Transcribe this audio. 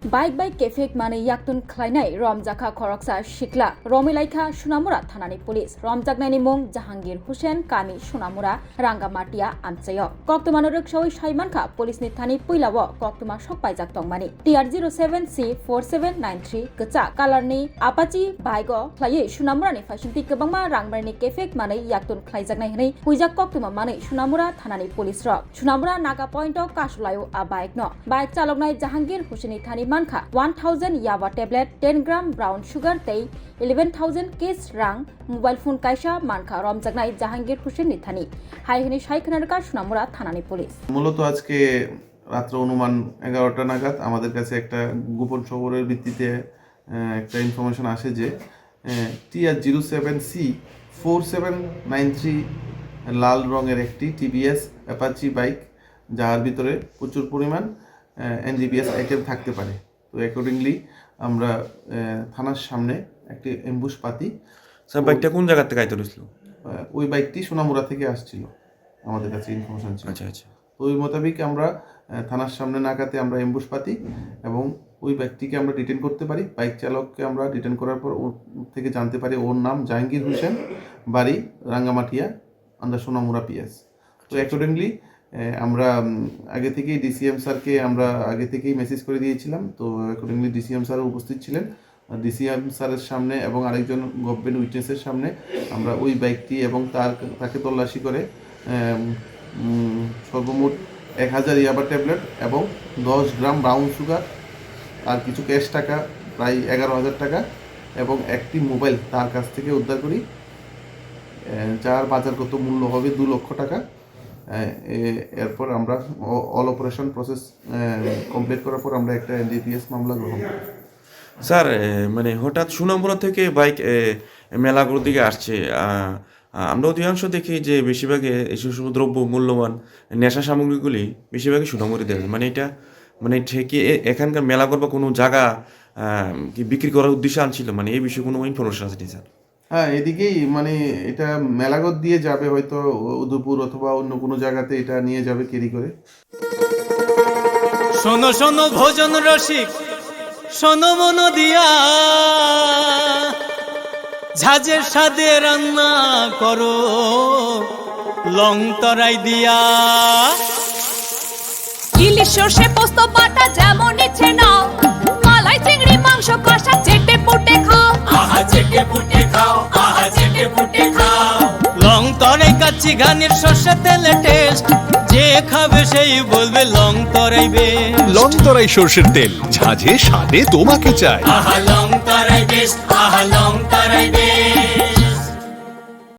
Bike केफेक माने याक्तुन खलायनाय रमजाखा खरकसा सिख्ला रमिलाइखा सुनामुरा थानानि पुलिस रमजाकनायनि मुं जाहांगीर हुसेन कामी सुनामुरा रांगामाटिया आमचायो कक्तमानो रोकसावै साइमानखा पुलिसनि थानि पैलाव कक्तमा सकपाइजाक तंमानि TR07C4793 गचा कालारनि आपाची बाइक खलायै सुनामुरानि फाइसिनति गोबांमा रांबारनि केफेक माने याक्तुन खलायजाकनाय हनै हुइजाक कक्तमा माने सुनामुरा थानानि पुलिस रक सुनामुरा नागा पॉइंट कासुलायो आ बाइक न बाइक चालकनाय जाहांगीर हुसेननि थानि 1000 याबा टेब्लेट 10 ग्राम ब्राउन शुगर तै 11000 केस रां मोबाइल फोन कायसा मानखा रमजाकनाय জাহাঙ্গীর হুসেন নিথানি হাইহনি সাইখনারকা সুনামুরা থানানি পুলিশ মূলত আজকে রাত্র অনুমান 11টা নাগাদ আমাদের কাছে একটা গোপন খবরের ভিত্তিতে একটা ইনফরমেশন আসে যে TR07C4793 লাল রঙের একটি টিভিএস অ্যাপাচি বাইক যার ভিতরে প্রচুর পরিমাণ এনডিপিএস আইটেম থাকতে পারে। তো অ্যাকর্ডিংলি আমরা থানার সামনে একটি এমবুশ পাতি। স্যার বাইকটা কোন জায়গা থেকে আইতে হয়েছিল? ওই বাইকটি সোনামুড়া থেকে আসছিল, আমাদের কাছে ইনফরমেশন ছিল। আচ্ছা আচ্ছা। তো ওই মোতাবেক আমরা থানার সামনে নাগাতে আমরা এমবুশ পাতি এবং ওই ব্যক্তিকে আমরা ডিটেন করতে পারি। বাইক চালককে আমরা ডিটেন করার পর ওর থেকে জানতে পারি ওর নাম জাহাঙ্গীর হোসেন, বাড়ি রাঙ্গামাটিয়া, আন্ডার সোনামুড়া পিএস। তো অ্যাকর্ডিংলি আমরা আগে থেকেই ডিসিএম স্যারকে আমরা আগে থেকেই মেসেজ করে দিয়েছিলাম। তো অ্যাকর্ডিংলি ডিসিএম স্যারও উপস্থিত ছিলেন। ডিসিএম স্যারের সামনে এবং আরেকজন গভর্নমেন্ট উইটনেসের সামনে আমরা ওই বাইকটি এবং তাকে তল্লাশি করে সর্বমোট 1000 ইয়াবা ট্যাবলেট এবং 10 গ্রাম ব্রাউন সুগার আর কিছু ক্যাশ টাকা প্রায় 11,000 টাকা এবং একটি মোবাইল তার কাছ থেকে উদ্ধার করি, যার বাজারগত মূল্য হবে 2 লক্ষ টাকা। এরপর আমরা অল অপারেশন প্রসেস কমপ্লিট করার পর আমরা একটা এনডিপিএস মামলা গ্রহণ করি। স্যার মানে হঠাৎ সুনামুরা থেকে বাইক মেলাগুলোর দিকে আসছে, আমরা অধিকাংশ দেখি যে বেশিরভাগে এসব দ্রব্য মূল্যবান নেশা সামগ্রীগুলি বেশিরভাগই সুনামুরি দেয়। মানে এটা মানে ঠিকই এখানকার মেলাঘর বা কোনো জায়গা কি বিক্রি করার উদ্দেশ্যে আনছিল, মানে এই বিষয়ে কোনো ইনফরমেশন আছে স্যার? হ্যাঁ, এদিকেই মানে এটা মেলাঘর দিয়ে যাবে, হয়তো উদয়পুর অথবা অন্য কোনো জায়গাতে এটা নিয়ে যাবে ক্যারি করে। শোনো শোনো ভোজন রসিক, শোনো মন দিয়া, ঝাঁঝের সাদে রান্না করো লং তরাই দিয়া। ইলিশ সর্ষে পোস্ত বাটা যেমন ইচ্ছে নাও, মালাই চিংড়ি মাংস কষা চেটে পুটে খাও, আহা চেটে পুটে খাও, আহা চেটে পুটে খাও। লং তরাই কাচ্চি ঘানির সর্ষে তেলে টেস্ট, যে খাবে সেই বলবে লং তরাই বেস্ট। লং তরাই সর্ষের তেল, ঝাঁঝে স্বাদে তোমাকে চাই। আহা লং তরাই বেস্ট, আহা লং